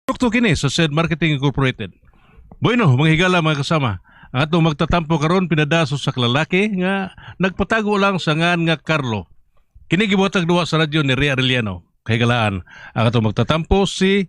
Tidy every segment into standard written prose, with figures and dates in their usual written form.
Produkto kini sa Said Marketing Incorporated. Bueno, mga higala mga kasama, ang atong magtatampo karon pinadaso sa lalaki nga nagpatago lang sa ngan nga Carlo. Kini gibuhatag duwa sa radyo ni Ria Arellano. Kahigalaan, ang atong magtatampo si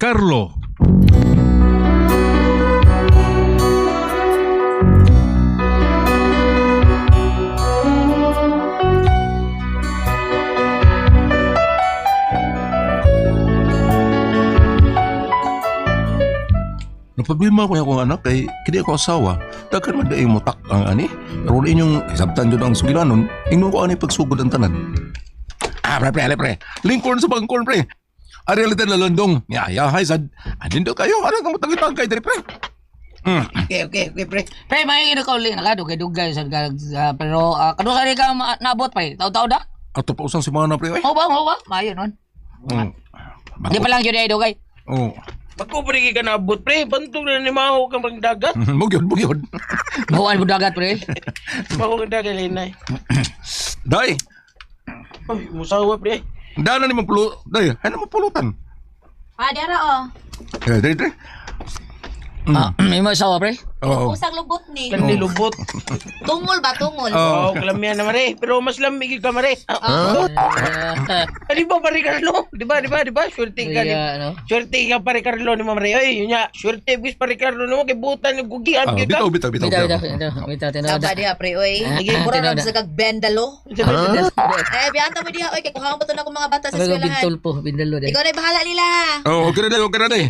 Carlo. Problema ko yung anak kay kini ako asawa. Daghan man dai mo tak ang ani. Pero inyong hisabtan jud ang sugilanon, ingnon ko ani pagsugod ang tanan. Pre. Lincoln sa bangkon pre. Arialitan na landong. Hay sad. Andin do kayo ano kang matagitagay diri pre. Okay, pre. Pre, may ino ka uli. Nakadugay-dugay. Pero, kano sa ka naabot, pre? Tao-tao da? Ato pa usang si mana pre. Ho ba? Mayo nun. Di pa lang yun ay dugay. Oh. Bako pa rin ka naabot, pre. Bantog na ni Maho kang pagdagat. Bugyod. Bahuan mo dagat, pre. Maho kang dagat, Linay. Day, Ay, musawa, pre. dana ni magpulo. Day, ano mapulutan? Dara Day. May mga asawa, pre? Oo. Usang lubot ni. Kan nilubot. Tungol ba, tungol? Oh. Oo, kalamihan na, mare. Pero mas lamig ka, mare. Di ba, pare Carlo? Di ba? Swerte ka. Ano? Swerte ka, pare Carlo ni Mamare. Ay, yun nga. Swerte, bis, pare Carlo naman. Kay butan, naggugian. Bitaw. Bitaw. Taba diha, pre, oy. Mura na sa kagbendalo. Biyanta mo diha, oy. Kaya kuha mo to na akong mga bata sa eskwelahan. Bintol po, bindalo din. Ikaw na bahala nila. Oh, okay na day.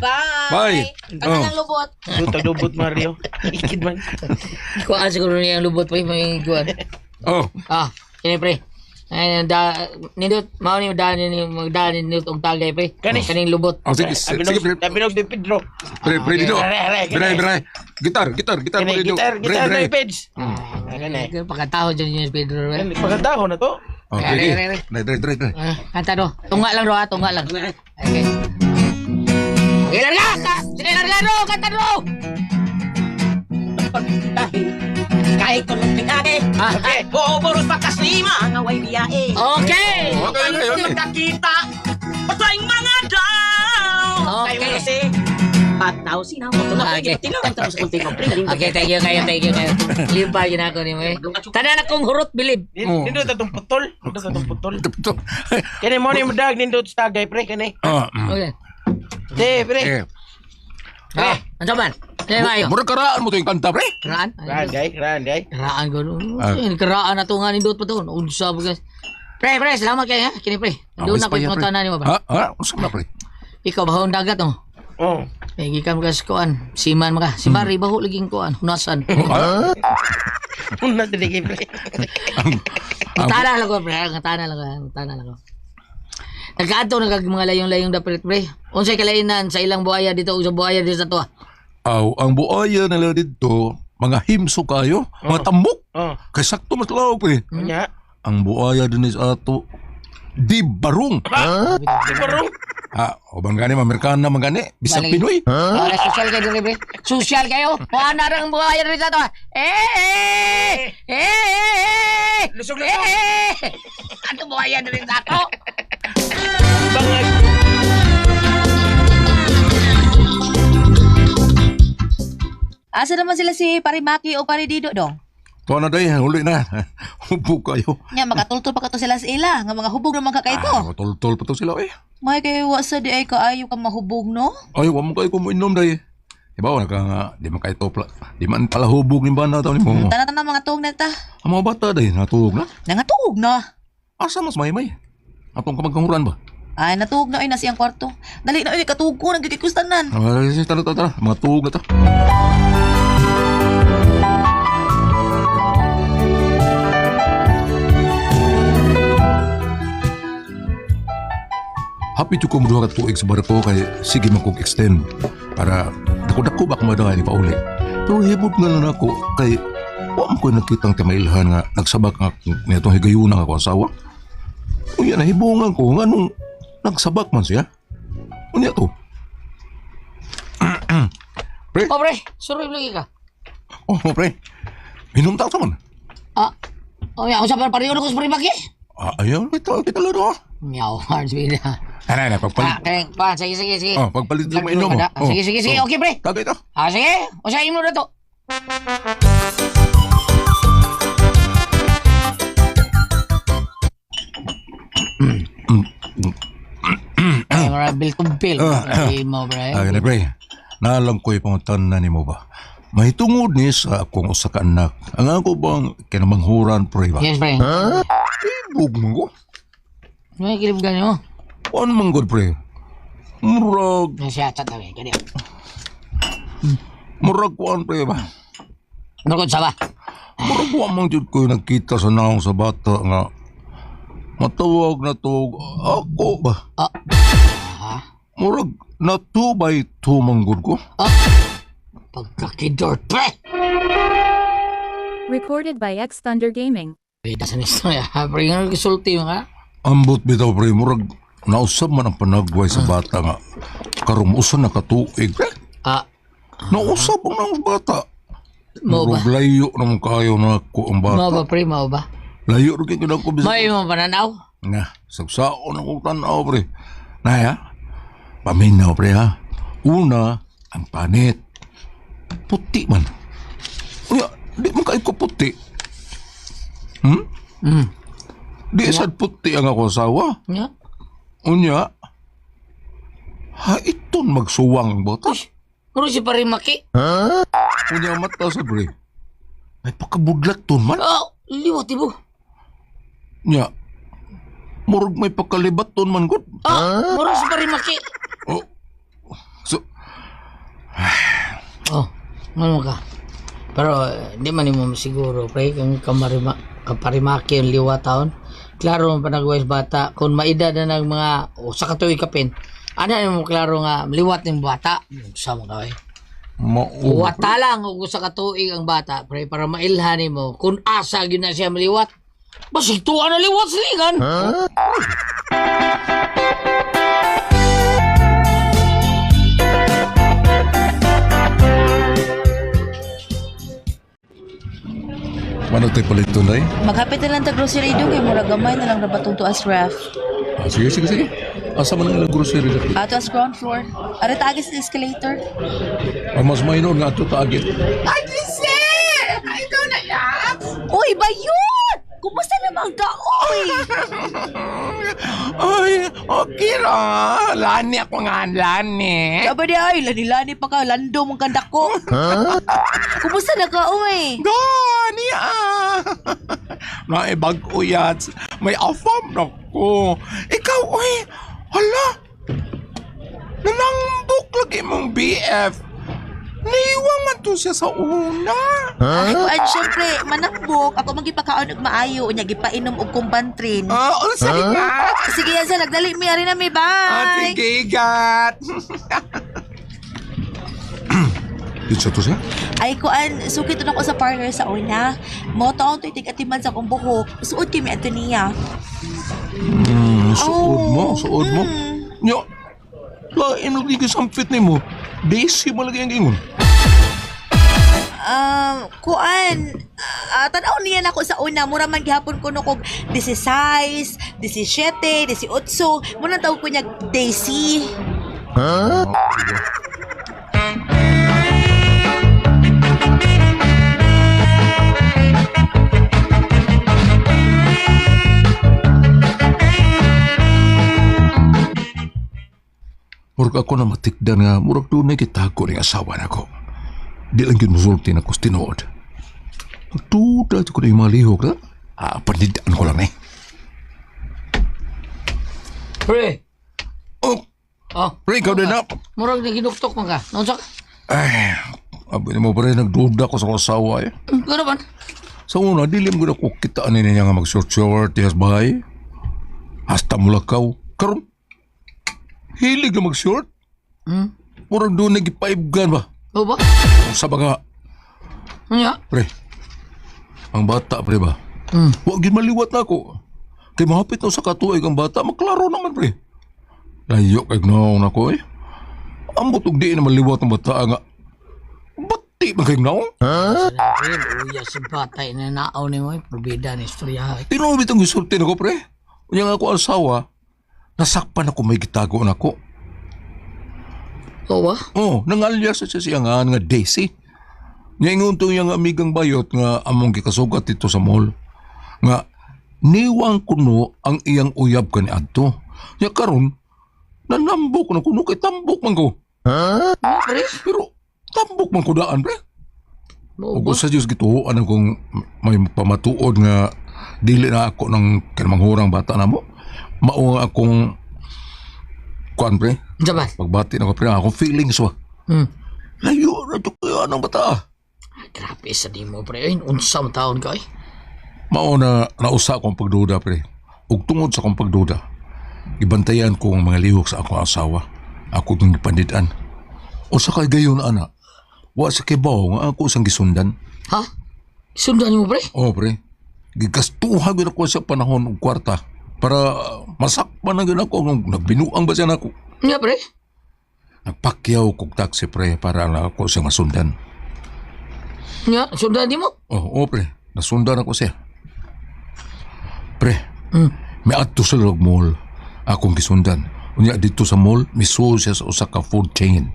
Bye. Ang kanang lubot. Tagdubot, Mario. Ikid man. Kuhaan siguro niya ang lubot, pre. May kuhaan. Oh. Kini, pre. Ay, nindot, mao ni daan ni magdaan nindot og tagay, pre. Kaning lubot. Oh, sige pre. Tabinog ni Pedro. Pre dito. Are. Biray. Gitar Kini, dito. gitar na yung page. Pagkataho dyan yung speeder, pre. Pagkataho na to. Okay. Re. Dre. Kanta do. Tunga lang do, tunga lang. Okay. Larga! Sige, larga do! Kanta do! Kahit tulog ni ate, Okay. buburos pa kaslima nga way biyae. Okay! Okay. Nakita, patayang mga daw. Okay. Kayo kasi, pataw sinaw. Okay. Tinaw sa kulti ko. Okay, thank you kayo. Lipa yun ako ni mo eh. Tanan akong hurot, bilib. Nindot atong putol. Kini mo ni mudag nindot sa tagay, pre. Kini. Okay. Pre. Ano man? Sige mayo. Mura karaan mo to yung kanta pre. Keraan? Randay. Keraan ko nun. Keraan na to nga nindot pa to. Unsa ba guys? Pre, salamat kayo ha. Kini pre. Doon ako yung tanan ni mo ba? Usap na pre. Ikaw bahon dagat oh. Oh. Gikan ka sa kuan. Siman maka. Si Mari baho laging kuan. Hunasan. Una dili pre. Tana lang ko, pre. Tana lang ko. Nagkaato mga layong-layong dapat, pre. Unsay kalainan sa ilang buhaya dito o sa buhaya dito sa to? Ang buaya nila dito, mga himso kayo, mga tambok. Kay sakto mas lao pre. Nya. Ang buaya din sa ato, di barong. Di barong. Obang gani, Amerikana man gani, bisag Balik. Pinoy. Social kayo dito, pre. Social kayo. Paano ang buhaya dito sa to? Lusog. Ano buhaya dito sa to? Bangag. Asa naman sila si Parimaki o Paridido dong? Tuwa na day, huli na. Hubog kayo. Nya makatultol pa ka to sila sa ila nga mga hubog naman ka kay ko. Tol-tol pa to sila eh. May kay wa sa di ay kaayo ka mahubog no? Ay, wa mo kayo kumuinom day. Ibaw na ka nga, di man kayo topla. Di man pala hubog ni bana tao ni mo. Tanan mga tuog na ta. Ang mga bata day, natulog na. Nangatuog na. Asa mas may? Atong kamagkanguran ba? Ay natuog na ay nasa iyang kwarto. Dali na ay katuog ko nagkikikustanan. Tara. Mga tuog na to. Happy to kong duha ka tuig sa barko kay sige man kong extend para dako-dako ba kumadahay ni pauli. Pero hibot nga lang ako kay wa man ko nakitang timailhan nga nagsabak nga nitong higayuna nga ako asawa. Unya na hibungan ko nga nung nagsabak man siya. Unya to. Pre? Oh, pre. Suroy lagi ka. Oh, pre. Minum tak man. Oh, ya, ako sa pariyo na ko sa Parimaki. Ayaw, kita laro. Meow, hard speed. Ano, pagpalit. Sige. Oh, pagpalit mo mainom mo. Oh. Sige. Okay, pre. Tagay to. Sige. Usahin mo na to. Ay, marabil kumpil. Ay, mo, pre. Gani pre, naalam ko yung pangutan ni mo ba? May tungod ni sa akong usa ka anak. Ang ako bang kinamanghuran pre ba? Yes, pre. Ibog mo ko. May kilib ka niyo. Ano man good pre? Murag, Siya, tatawin. Kaya. murag kuan pre ba? Nagod sa ba? Murag kuan mang jud ko nagkita sa naong sa bata nga matawag na to ako ba? Murag natubay tumanggod ko. Pagkakidor, pre. Recorded by X Thunder Gaming. Pwede sa istorya. Pre, nga nagsulti mo ka? Ambot bitaw pre, murag nausab man ang panagway sa bata nga karumusan na katuig pre. Nausab ang nang bata. Mo ba? Murag layo naman kayo na ako ang bata. Mo ba, pre? Mo ba? Layo rin kayo na ako bisa. May mo pananaw? Nga, sagsaon ang tanaw pre. Naya, paminaw pre ha. Una, ang panit. Puti man. Unya, di man kayo ko puti. Di sad puti ang ako asawa. Nga? Unya, iton magsuwang ang bata. Muro si pare maki. Unya mata sa pre. May pakabudlat ton man. Liwat ibo. Nya, murag may pakalibat ton man gud. Muro si pare maki. Oh. So, Ano ka? Pero di man mo siguro, pre, kung kaparimaki yung liwa taon. Klaro mo panagwais bata, kung maedad na ng mga sa katuig kapin, ano mo klaro nga liwat ng bata? Sama ka eh. Wata lang kung sa katuig ang bata, pre, para mailhanin mo kung asa yun na siya maliwat. Basig tuwa na liwat sa ligan. Ano tayo palit tunay? Maghapit na lang ta grocery do kay mura gamay na lang rabatong to as ref. Sige. Asa man ang grocery dito? Ato as ground floor. Are taagis sa escalator. Mas mainon nga ito taagit. Uy, bayot! Kumusta naman ka, uy? Ay, okay ra. Lani ako nga, lani. Aba di ay, lani-lani pa ka, lando mong ganda ko. Kumusta na ka, uy? Gani Naibag uyat. May afam na ko. Ikaw, uy. Hala. Nanambok lagi mong BF. Naiwang man to siya sa una. Ay ko, an syempre, manakbok. Ako magipakaon og maayo. Unya, gipainom og kumbantrin. Sige nga. Sige yan sa, nagdali mi, ari na mi, bye! Sige, gat. Dito to siya? Ay ko, an, sukit na ko sa parlor sa una. Mo taon to'y tig-atiman sa kong buhok. Suot kami ato niya. Suod mo. Nya, lain mo di sampit ni mo. Desi mo lagi ang ingon. Kuan, tanaw niya na ako sa una. Mura man gihapon ko no kog 16, 17, 18. Muna tawag ko niya Daisy. Murag ako na matikdan nga, murag doon na kitago ng asawa na ko. Di lang yun musulti na ko tinood. Pagtuda ko na yung mga lihok na, pandidaan ko lang eh. Pre. Pre, ikaw din na. Murag na ginuktok mo ka. Naunsa ka? Ay, abin mo pa rin, nagduda ko sa asawa eh. Gano ba? Sa una, dilim ko na ko kitaan niya nga mag-short-short, yes bahay. Hasta mulakaw. Karon, hilig na mag-short. Murag doon nag-ipaibgan ba? O ba? Sa baga, Ano pre, ang bata, pre ba? Huwag yun maliwat na ako. Kay mahapit na sa katuig ang bata, maklaro naman, pre. Layo kay gnaong na ko eh. Ang butog di na maliwat ng bata nga. Bati ba kay gnaong? Uya si batay na naaw ni mo. Probida ni istorya. Tinubit ang gisulti na ko, pre. Unya nga ako asawa, nasakpan ako may gitago na ko. Oo ba? Oh, nangalyas sa siya nga Daisy. Ngayon to yung amigang bayot nga among gikasugat dito sa mall. Nga, niwang kuno ang iyang uyab ka ni Adto. Nya karon nanambok na kuno kay tambok man ko. Pre? Pero tambok man ko daan, pre. Oo Ug ba? sa Diyos gituoan kung may pamatuod nga dili na ako ng kanmanghurang bata na mo. Mao nga akong kuan, pre. Jaman. Pagbati na ko, pre, akong feelings wa. Layo na ito kaya ng bata. Grabe sa di mo, pre. Ay, unsam taon ka, eh. Mao na nausa akong pagduda, pre. Ug tungod sa akong pagduda, ibantayan ko ang mga lihok sa akong asawa. Ako itong ipanditan. O sa kay gayon, ana, wa sa kibaw nga ako isang gisundan. Ha? Sundan mo, pre? O, pre, gigastuhan yun ako sa panahon ng kwarta para masakpan na yun ako nung nagbinuang ba siya na ako. Nga, pre? Nagpakyaw kong taxi, pre, para na ako siya masundan. Nga, sundan di mo? Oo, pre, nasundan ako siya. Pre, may adto sa log mall. Akong gisundan. Unya dito sa mall, misuo siya sa usa ka food chain.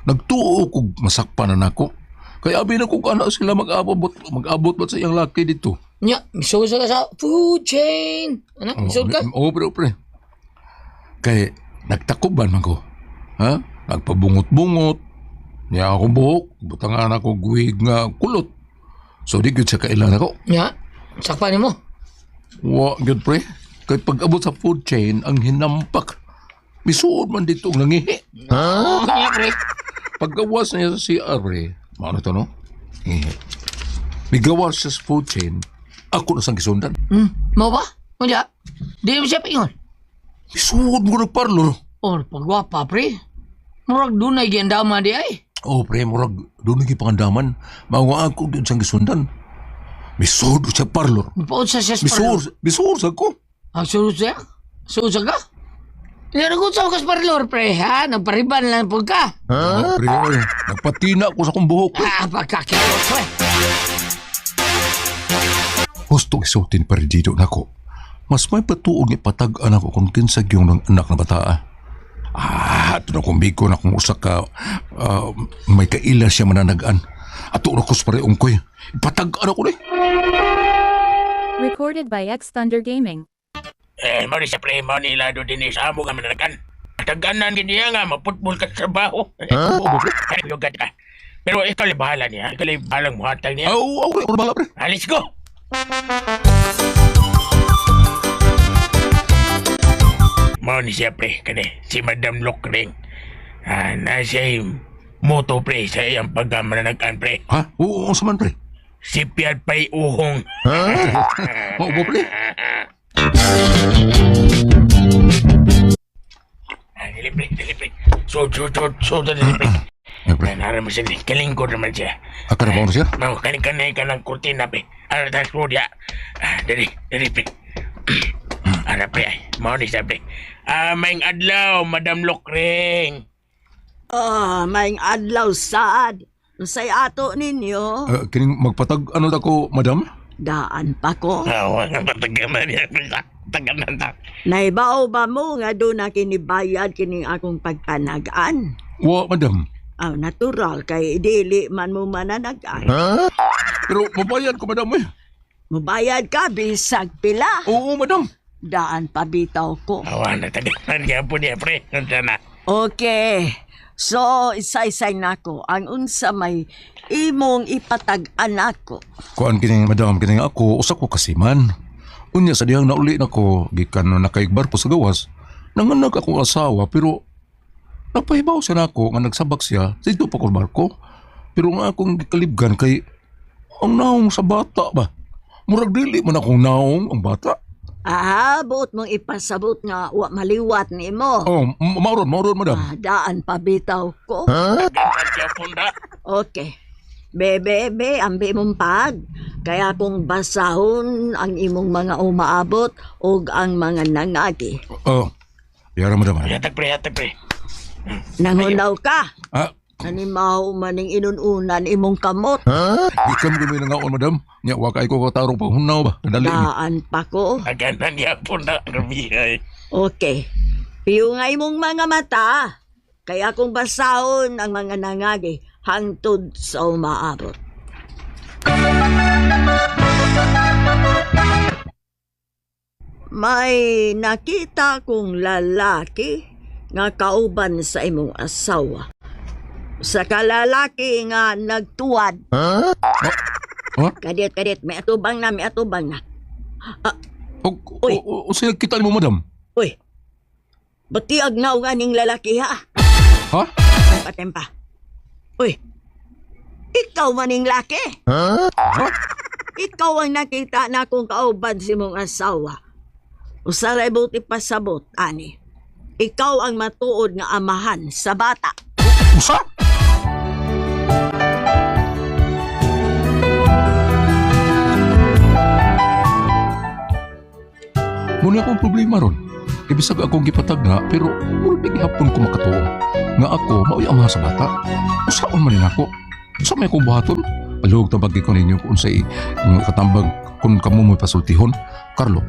Nagtuo kog masakpan na nako. Kaya abi na kog ana sila mag-abot ba sa iyang laki dito. Nga, miso ka sa food chain. Ano? Miso ka? Oo, pre. Kaya nagtakuban man ko. Ha? Nagpabungot-bungot. Niya akong buhok. Butangan ako guwig nga kulot. So di gyud sa kailan ako. Nga, sakpan mo. Wa gyud, pre. Kaya pag-abot sa food chain, ang hinampak. Misuod man dito ang nangihi. Nga, pre. Paggawas niya sa CR, pre. Maano to, no? Ngihi. Bigawas siya sa food chain. Ako na sang gisundan. Mau ba? Kaya, di mo siya pingon. Misuod mo ng parlor. Oh, pagwapa, pre. Murag dunay gendama di ay. Oh, pre, murag doon naging pangandaman. Mawa ako din sang gisundan. Misuod siya parlor. Paon sa siya parlor. Misuod sa ko. Ang sunod siya? Sunod siya ka? Naragot sa kas parlor, pre, ha? Nagpariban lang po ka. Oh, pre, oy. Nagpatina ko sa kong buhok. Pagkakilot, pre. Gusto isutin pa rin dito na ko. Mas may patuog ipatag-an ako kung kinsag yung ng anak na bata. Ito na kung bigo na kung usak ka may kaila siya mananagaan. Ato na ko sa pareong ko'y. Ipatag-an ako na. Recorded by X Thunder Gaming. Mari sa pre, mo nila do din sa amo nga mananakan. Taganan ganyan nga, maputbol ka sa trabaho. Ay, yugat ka. Pero ikaw lang bahala niya. Ikaw lang bahalang muhatag niya. Oo, okay. Ano ba, pre? Let's go! Mao ni siya pre, kani si Madam Lokring. Na siya moto pre sa iyang pagkamananakan pre. Ha? Oo, sa man, pre. Si Piat pa'y uhong. Oo ba, pre? Dili pre. So, dili pre. Ay, pre. Nara mo siya, kalingkod naman siya. Akara ba ano siya? Mau kanay ka ng kurtina pre. Tas po diya. Dali pre. Ara pre, mau ni siya pre. Maing adlaw, Madam Lokring. Maing adlaw sad. Say ato ninyo, Kining magpatag ano ako, madam? daan pa ko. Patagaman niya. Tagaman ta. Naibaw ba mo nga doon na kinibayad kining akong pagpanagaan? Wa, madam. Natural kay dili man mo mananagaan. Pero mabayad ko, madam, eh. Mubayad ka bisag pila. Oo, madam. Daan pa bitaw ko. Awan na tagaman niya po niya pre. Nandiyan na. Okay. So, isa-isay nako ang unsa may imong ipatag-an ako. Kuan kining madam, kining ako, usa ko kasiman. Unya sa dihang nauli nako, gikan na nakaigbar po sa gawas. Nanganak akong asawa, pero napahibaw siya nako nga nagsabak siya sa ito pa ko barko. Pero nga akong gikalibgan kay ang naong sa bata ba? Murag dili man akong naong ang bata. Buot mong ipasabot nga wa maliwat ni mo. Oh, mauron, madam. Daan pa bitaw ko. Tagaman niya po na. Okay. Bebe, ambi mong pag. Kaya kung basahon ang imong mga umaabot o ang mga nangagi. Yara, madam. Hatag pre. Nangunaw ka. Ah, Maning inununan imong kamot. Ikam kami na ngaon, madam. Nya, wakay ko katarong panghunaw ba? Kadali. Daan pa ko. Tagaman niya po na. Rumihay. Okay. Piyo nga imong mga mata. Kaya kung basahon ang mga nangagi hangtod sa umaabot. May nakita kong lalaki nga kauban sa imong asawa. Sa kalalaki nga nagtuwad. Huh? Kadit, may atubang na. O sino kita mo, madam? Uy, batiag na nga ning lalaki ha. Ha? Tempa. Uy, ikaw maning laki. Ikaw ang nakita na kung kauban si mong asawa. Usaray buti pasabot, ani. Ikaw ang matuod nga amahan sa bata. Usa? Muna akong problema ron. Ibisag akong gipatag nga, pero mulbig hapon ko makatuo. Nga ako, maui amahan sa bata. Usaon man rin ako. Usa may kong buhaton. Palihog tabagi ko ninyo kung sa'y katambag kung kamo mo'y pasultihon. Carlo.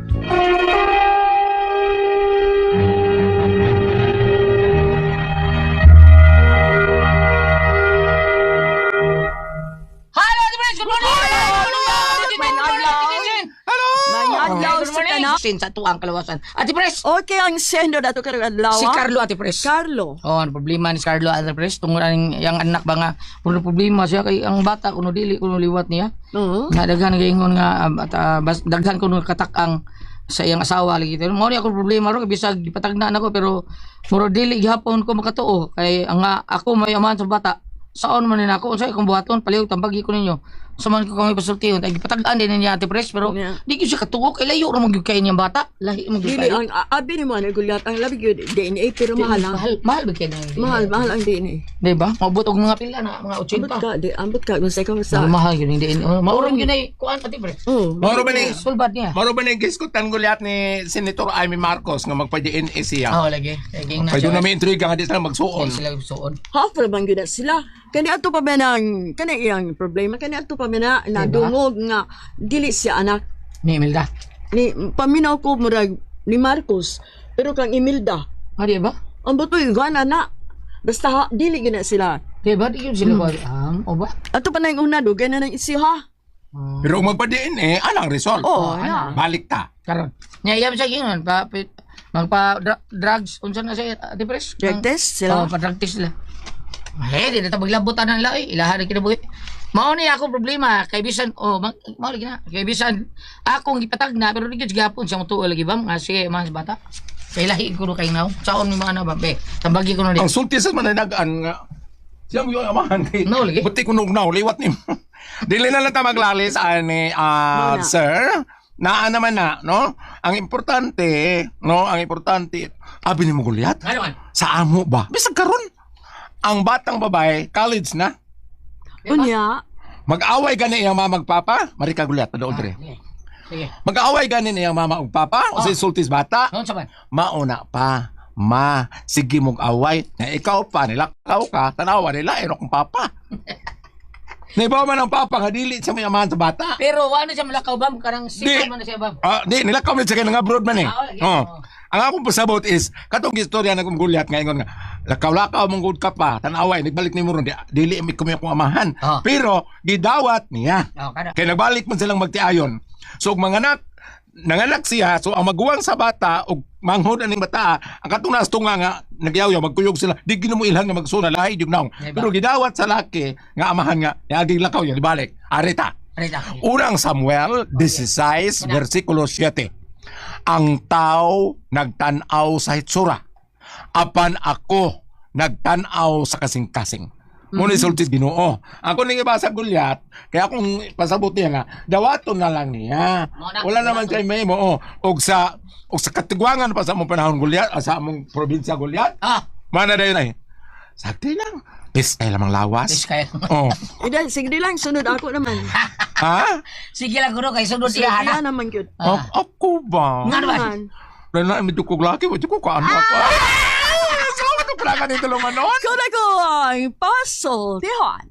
Sin sa tuang kalawasan. Ate Pres! Okay, ang sendo na to karong adlaw. Si Carlo, Ate Pres. Carlo. Oh, ang problema ni Carlo, Ate Pres. Tungkol ang yang anak ba nga, puno problema siya kay ang bata kuno dili kuno liwat niya. Oo. Na daghan gaingon nga daghan kuno katak-ang sa iyang asawa lagi. Mo ni ako problema ro bisag gipatagna nako pero muro dili gihapon ko makatuo kay ang ako mayaman sa bata. Saon man nako unsay akong buhaton palihog tambagi ko ninyo. Saman ko kami pasultihon ay gipatag-an din niya Ate Pres pero Yeah. di ko siya katuo kay layo ra man gyud kay niyang bata. Lahi mo gyud Dili kay. ang abi ni mo na gulyat ang labi gyud DNA pero mahal lang. Mahal ba kay nang. Mahal ang DNA. Di ba? Mabot og mga pila na mga 80. Ambot ka kung sa ikaw sa. Mahal yun hindi. Maurang yun ay kuan Ate Pres. Oh. Maro ba ni Sulbad niya. Maro ba ni giskutan gulyat ni Senator Amy Marcos nga magpa-DNA siya? Oo lagi. Lagi na. Pwede na may intriga nga di sila magsuon. Sila suon. Half ra bang gyud sila. Kani ato pa ba nang kani iyang problema kani ato pa ba na nadungog nga dili siya anak Ni Imelda. ni paminaw ko murag ni Marcos pero kang Imelda Di ba? ang butoy gana na basta dili gina sila Di ba? Di yun sila ba? O ba? ato pa na yung una dugay na ng isiha Pero kung magpa-DNA, anang result? oh ana Balik ta. Karon. Nya sa gingon drugs unsa na siya Ate Pres? drug test Oh, sila pa-drug test sila. Di na tabaglabutan ng laoy. Ilahan na kinabuhi. Mao ni ako problema kay bisan mao lagi na. Kay bisan akong gipatag na pero di gyud gapon siya motuo lagi ba nga sige mga bata. Kay lahi ko kay naw. Saon mi mga na ba be. Tambagi ko na di. Ang sulti sa mananagaan nga, siya mo yung amahan kay No, lagi. buti ko nung liwat ni mo. Dili na lang ta maglalis ani Muna. sir. Naa naman na, no? Ang importante, abi ni mo gulyat. Ano man? Sa amo ba? Bisag karon. Ang batang babae, college na. unya Mag-away gani iyang mama ug papa, marika gulyat na Audrey. Sige. Mag-away gani iyang mama ug papa, o sa sultis bata. Noon sa man. Mauna pa. Sige mong away. Na ikaw pa, nilakaw ka, tanawa nila, kong papa. Naibaw man ang papa, nga dili siya may amahan sa bata. Pero ano siya malakaw ba? Karang sikal man na siya ba? Di, nilakaw na siya nga abroad man eh. lagi. Oh. Ang akong pasabot is, katong istorya na kong gulyat ngayon nga, lakaw-lakaw mong good ka pa, tanaway, nagbalik ni mo ron, dili imik kami akong amahan. Oh. Pero, gidawat niya. Kada. Kaya nagbalik man silang magtiayon. So, nanganak siya, so ang maguwang sa bata, o manghod aning bata, ang katong tunga nga, nagyaw magkuyog sila, di gino mo ilhan nga magsuna, lahi yung naong. Diba? Pero gidawat sa laki, nga amahan nga, yaging lakaw yan, ibalik, arita. Unang Samuel 16, versikulo 7. Ang tao nagtanaw sa hitsura, apan ako nagtanaw sa kasing-kasing. Muna isultis Ginoo. Ako ning ibasa gulyat, kaya akong pasabot niya nga, dawaton na lang niya. Wala naman kay may mo. Og sa katigwangan pa sa among panahon gulyat, sa among probinsya gulyat. Mana dayon ay. Sakti lang. Pistay lamang lawas. Kaya. Oh. Idan sige lang sunod ako naman Ha? Sige lang guro kay sunod sige siya na. naman gyud Ako ba? Nga naman. Dahil na medyo kong laki, medyo ko kaano ako. Salamat ang pala ka nito lumanon. ko na ko ang puzzle Tihon